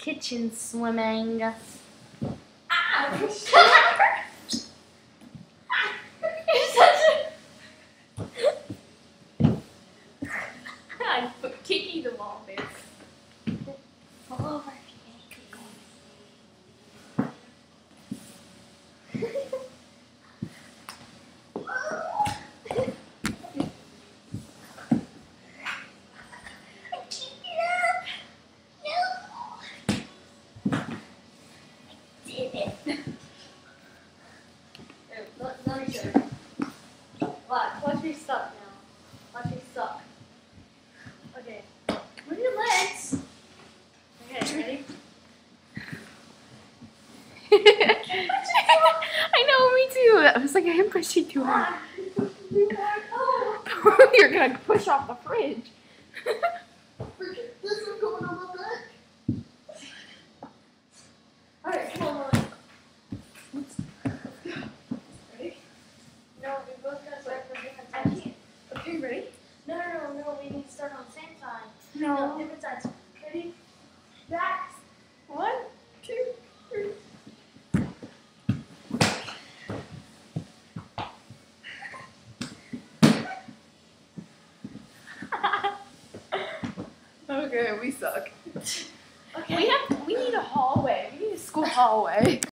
kitchen swimming. Ah! You're such a... I'm kicking the ball, babe. Fall over. Let me show you. Watch me suck now. Watch me suck. Okay. Move your legs. Okay, ready? I know, me too. I was like, I am pushing too hard. You're gonna push off the fridge. This is going on my back. Alright, come on, let's go. Ready? No, we both gotta start from different sides. I can't. Okay, ready? No, we need to start on the same side. No, different sides. Ready? Back. 1, 2, 3. Okay, we suck. Okay. We need a hallway. We need a school hallway.